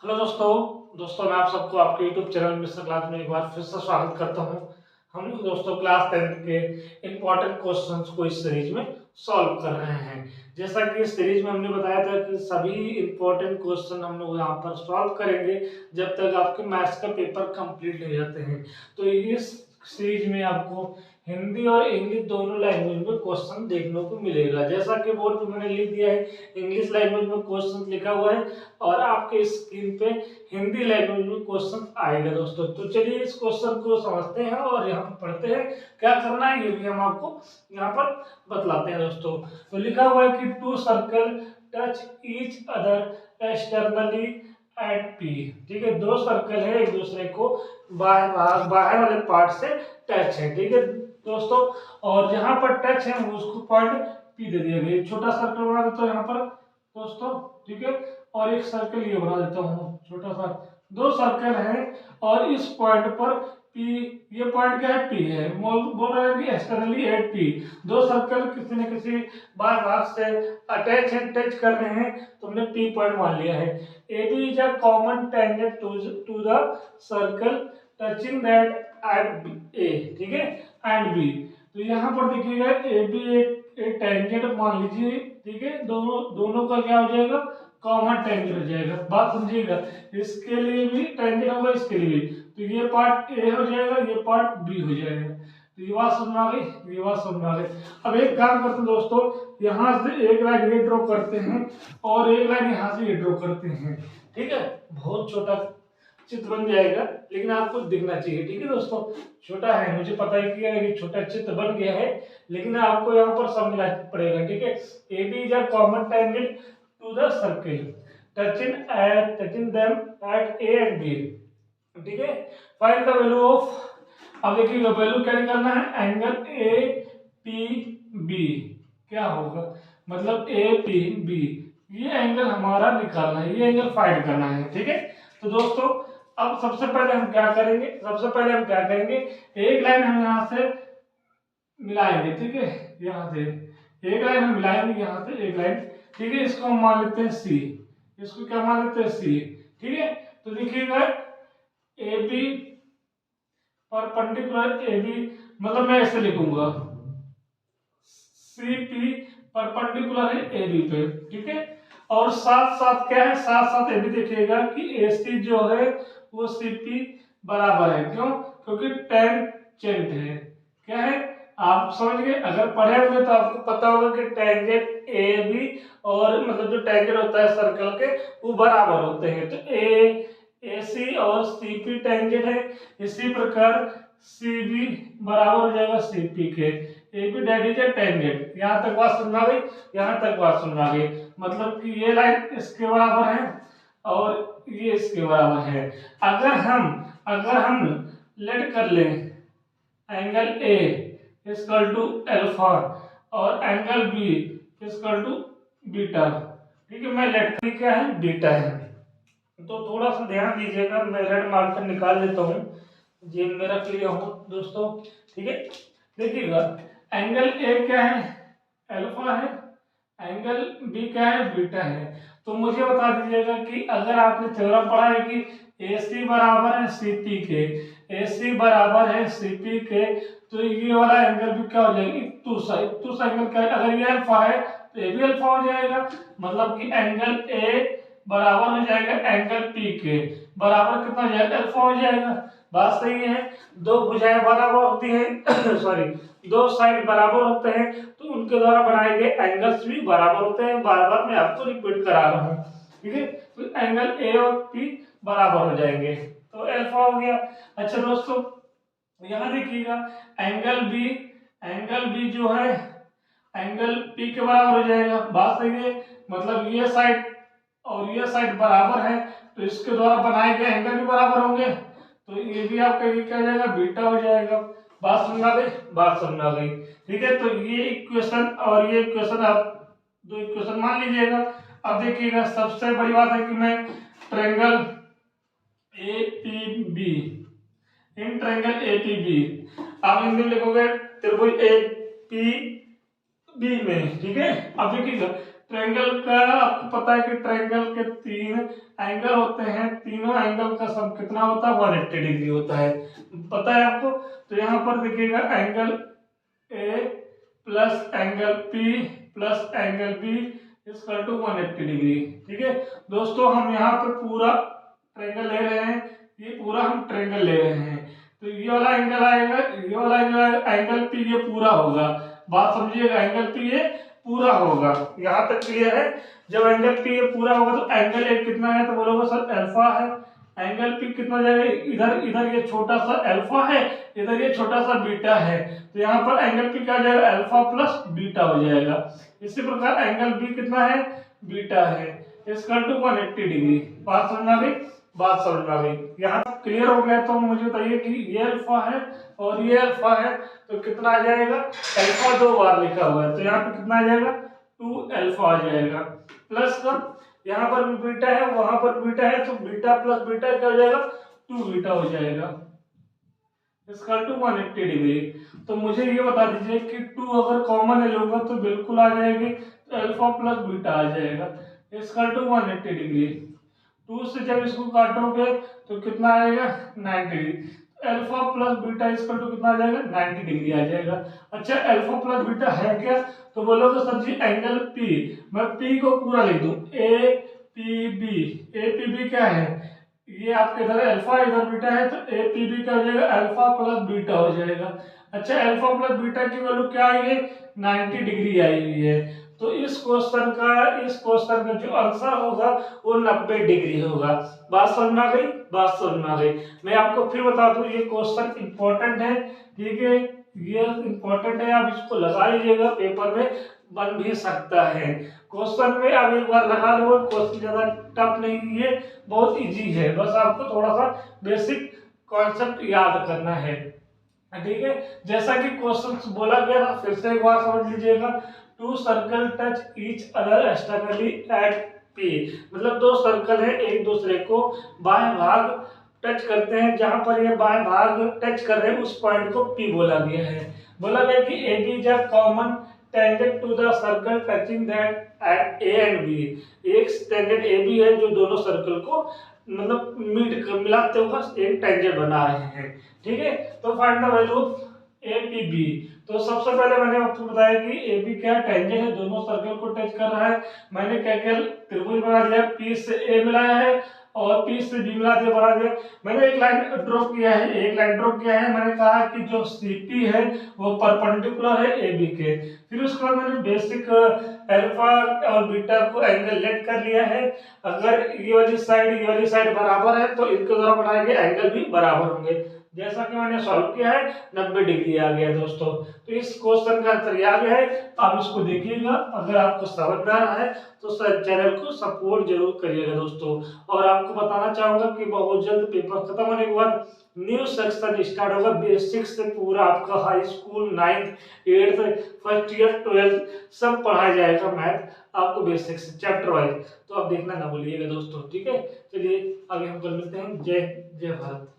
Hello दोस्तों मैं आप सबको आपके YouTube चैनल मिस्टर क्लास में एक बार फिर से स्वागत करता हूं। हम लोग दोस्तों क्लास 10 के इम्पोर्टेंट क्वेश्चंस को इस सीरीज में सॉल्व कर रहे हैं। जैसा कि इस सीरीज में हमने बताया था कि सभी इम्पोर्टेंट क्वेश्चन हम लोग यहाँ पर सॉल्व करेंगे जब तक आपके मैथ्स का पेपर कंप्लीट नहीं जाते हैं। तो इस सीरीज में आपको हिंदी और इंग्लिश दोनों लैंग्वेज में क्वेश्चन देखने को मिलेगा। जैसा कि बोर्ड पे मैंने लिख दिया है, इंग्लिश लैंग्वेज में क्वेश्चन लिखा हुआ है और आपके स्क्रीन पे हिंदी लैंग्वेज में क्वेश्चन आएगा दोस्तों। तो चलिए इस क्वेश्चन को समझते हैं और यहाँ पर पढ़ते हैं क्या करना है, ये भी हम आपको यहाँ पर बतलाते हैं दोस्तों। तो लिखा हुआ है कि two circle touch each other externally at P. ठीक है, दो सर्कल है एक दूसरे को बाहर वाले पार्ट से टच है। ठीक है दोस्तों, और जहां पर टच है उसको पॉइंट पी दे दिया गया। एक छोटा सर्कल बना देता हूं यहाँ पर दोस्तों, ठीक है, और एक सर्कल ये बना देता हूँ छोटा सा। दो सर्कल है और इस पॉइंट पर पी, ये पॉइंट क्या है, पी है। बोल रहा है कि एक्सटर्नली एट पी। दो सर्कल किसी न किसी भाग से अटैच है, टच कर रहे हैं, तो हमने पी पॉइंट मान लिया है। A B is a common tangent to the circle touching that at A, ठीक है, एंड बी। तो यहाँ पर देखिएगा ए बी एक टेंजेंट मान लीजिए, ठीक है, दोनों का क्या हो जाएगा, कॉमन टेंजेंट हो जाएगा। बात समझिएगा, इसके लिए भी टेंजेंट होगा, इसके लिए भी। तो ये पार्ट ए हो जाएगा, ये पार्ट बी हो जाएगा। तो ये बात समझ आ गई, ये बात समझ आ गई। अब एक काम करते हैं दोस्तों, यहाँ से एक लाइन ये ड्रॉ करते हैं और एक लाइन यहाँ से ये ड्रॉ करते हैं। ठीक है, बहुत छोटा चित्र बन जाएगा लेकिन आपको दिखना चाहिए। ठीक है दोस्तों, छोटा है, मुझे पता है कि छोटा चित्र बन गया है लेकिन आपको यहाँ पर समझना पड़ेगा। ठीक है, A B is a common tangent to the circle touching them at A and B. ठीक है, फाइंड द वैल्यू ऑफ, अब देखिए वैल्यू क्या निकालना है, एंगल ए पी बी क्या होगा, मतलब ए पी बी, ये एंगल हमारा निकालना है, ये एंगल फाइंड करना है। ठीक है, तो दोस्तों अब सबसे पहले हम क्या करेंगे, एक लाइन हम यहाँ से मिलाएंगे। ठीक है, यहाँ से एक लाइन हम मिलाएंगे, यहाँ से एक लाइन। ठीक है, इसको हम मान लेते हैं सी, इसको क्या मान लेते हैं सी। ठीक है, तो देखिएगा A B perpendicular A B, मतलब मैं ऐसे लिखूंगा सी पी परपेंडिकुलर है ए बी पे। ठीक है, और साथ साथ क्या है, साथ साथ ये भी देखिएगा कि ए सी जो है वो सी पी बराबर है। क्यों, क्योंकि टेंजेंट है। क्या है, आप समझ गए, अगर पढ़े होंगे तो आपको पता होगा कि टेंजेंट ए बी और मतलब जो टेंजेंट होता है सर्कल के वो बराबर होते हैं। तो ए सी और सी पी टेंजेंट है, इसी प्रकार सी बी बराबर हो जाएगा सी पी के। A B that is a tangent. यहाँ तक बात समझ आ गई, यहाँ तक बात समझ आ गई, मतलब कि ये लाइन इसके बराबर है और ये इसके बराबर है। अगर हम लेट कर लें angle A equal to alpha और angle B equal to beta. ठीक है, मैं लेट क्या है, बीटा है, तो थोड़ा सा ध्यान दीजिएगा। मैं रेड मार्कर निकाल लेता हूँ, ये मेरा क्लियर हो दोस्तों। ठीक है, देखिएगा एंगल ए क्या है, अल्फा है, एंगल बी क्या है, बीटा है। तो मुझे बता दीजिएगा कि अगर आपने थ्योरम पढ़ा है कि ए सी बराबर है सी पी के, ए सी बराबर है सी पी के, तो ये वाला एंगल भी क्या हो जाएगा, इक्तुस एंगल का। अगर ये अल्फा है तो ये भी अल्फा हो जाएगा, मतलब कि एंगल ए बराबर हो जाएगा एंगल पी के, बराबर कितना हो जाएगा, अल्फा हो जाएगा। बात सही है, दो भुजाएं बराबर होती हैं सॉरी, दो साइड बराबर होते हैं तो उनके द्वारा बनाए गए एंगल्स भी बराबर होते हैं। बार बार मैं आपको रिपीट करा रहा हूँ। ठीक है, तो एंगल ए और पी बराबर हो जाएंगे, तो अल्फा हो गया। अच्छा दोस्तों, यहाँ देखिएगा एंगल बी जो है एंगल पी के बराबर हो जाएगा। बात सही है, मतलब ये साइड और ये साइड बराबर है तो इसके द्वारा बनाए गए एंगल भी बराबर होंगे, तो ये भी आपका ये क्या हो जाएगा, बीटा हो जाएगा। बात समझ आ गई, बात समझ आ गई। ठीक है, तो ये इक्वेशन और ये इक्वेशन आप दो इक्वेशन मान लीजिएगा। अब देखिएगा सबसे बड़ी बात है कि मैं triangle A P B, in triangle A P B आप हिंदी में लिखोगे त्रिभुज ए पी बी में। ठीक है, अब देखिएगा ट्रायंगल का आपको पता है कि ट्रायंगल के 3 एंगल होते हैं, तीनों एंगल का सम कितना होता है 180 डिग्री होता है, पता है आपको। तो यहाँ पर देखिएगा angle A plus angle P plus angle B equal to 180 degree. ठीक है दोस्तों, हम यहाँ पे पूरा ट्रायंगल ले रहे हैं, ये पूरा हम ट्रायंगल ले रहे हैं। तो ये वाला एंगल आएगा, ये वाला एंगल पी ये पूरा होगा, बात समझिएगा, एंगल पी ये पूरा होगा। यहाँ तक क्लियर है। जब एंगल पी ये पूरा होगा तो एंगल ए कितना है, तो बोलोगे सर अल्फा है। एंगल पी कितना जाएगा, इधर इधर ये छोटा सा अल्फा है, इधर ये छोटा सा बीटा है, तो यहाँ पर एंगल पी क्या जाएगा, अल्फा प्लस बीटा हो जाएगा। इसी प्रकार एंगल बी कितना है, बीटा है, इसका टू 180 डिग्री। बात समझ आ गई, बात समझ आ गई। यहाँ क्लियर हो गया। तो मुझे बताइए कि ये अल्फा है और ये अल्फा है, तो कितना आ जाएगा, अल्फा 2 बार लिखा हुआ है तो यहाँ पे कितना आ जाएगा 2 अल्फा आ जाएगा, प्लस का यहाँ पर भी बीटा है वहां पर बीटा है, तो बीटा प्लस बीटा क्या हो जाएगा 2 बीटा हो जाएगा, इसका टू 180 डिग्री। तो मुझे ये बता दीजिए कि 2 अगर कॉमन ले लूंगा तो बिल्कुल आ जाएगी, तो अल्फा प्लस बीटा आ जाएगा, इसका टू 180 डिग्री। 2 से जब इसको काटोगे तो कितना आएगा 90 डिग्री, अल्फा प्लस बीटा इसका टू कितना आ जाएगा 90 डिग्री आ जाएगा। अच्छा अल्फा प्लस बीटा है क्या, तो बोलोगे सर जी एंगल पी, मैं पी को पूरा लिख दूं A P B, A P B क्या है, ये आपके इधर अल्फा इधर बीटा है, तो ए पी बी क्या हो जाएगा अल्फा प्लस बीटा हो जाएगा। अच्छा अल्फा प्लस बीटा की वैल्यू क्या आई है 90 डिग्री आई हुई है, तो इस क्वेश्चन का जो आंसर होगा वो 90 डिग्री होगा। बात समझ में आ गई, बात समझ में आ गई। मैं आपको फिर बता दूं ये क्वेश्चन इंपॉर्टेंट है, ठीक है, ये इंपॉर्टेंट है, आप इसको लगा लीजिएगा, पेपर में बन भी सकता है। क्वेश्चन में आप एक बार लगा लो, क्वेश्चन ज्यादा टफ नहीं है, बहुत इजी है, बस आपको थोड़ा सा बेसिक कॉन्सेप्ट याद करना है, ठीक है। जैसा कि क्वेश्चन बोला गया था, फिर से एक बार समझ लीजिएगा, 2 circle touch each other externally at P, मतलब 2 सर्कल है एक दूसरे को बाएं भाग टच करते हैं, जहां पर ये बाएं भाग टच कर रहे हैं उस पॉइंट को पी बोला गया है। बोला गया कि A B is a common tangent to the circle touching that at A and B, एक टेंजेंट ए बी है जो दोनों सर्कल को मतलब मिलाते हुए एक टेंजेंट बना रहे हैं, ठीक है। तो find the value of A P B. तो सबसे पहले मैंने आपको बताया कि ए बी क्या टेंजेंट है, दोनों सर्कल को टच कर रहा है, मैंने क्या किया त्रिभुज बना दिया, पी से ए मिलाया है और पी से बी मिला दिया, बना दिया। मैंने एक लाइन ड्रॉ किया है, एक लाइन ड्रॉ किया है, मैंने कहा कि जो सीपी है वो परपेंडिकुलर है ए बी के। फिर उसके बाद मैंने बेसिक अल्फा और बीटा को एंगल लेट कर लिया है, अगर ये वाली साइड बराबर है तो इनके द्वारा बनाए गए एंगल भी बराबर होंगे। जैसा कि मैंने सॉल्व किया है 90 डिग्री आ गया दोस्तों। तो इस क्वेश्चन का आंसर आ गया है, आप इसको देखिएगा, अगर आपको समझ में आ रहा है तो चैनल को सपोर्ट जरूर करिएगा दोस्तों। और आपको बताना चाहूंगा कि बहुत जल्द पेपर खत्म होने के बाद न्यू सेक्शन स्टार्ट होगा, बेसिक से पूरा आपका high school 9th 8th first year 12th सब पढ़ाया जाएगा, मैथ आपको बेसिक से चैप्टर वाइज, तो आप देखना ना भूलिएगा दोस्तों, ठीक है। चलिए आगे हम कल मिलते हैं। जय जय भारत।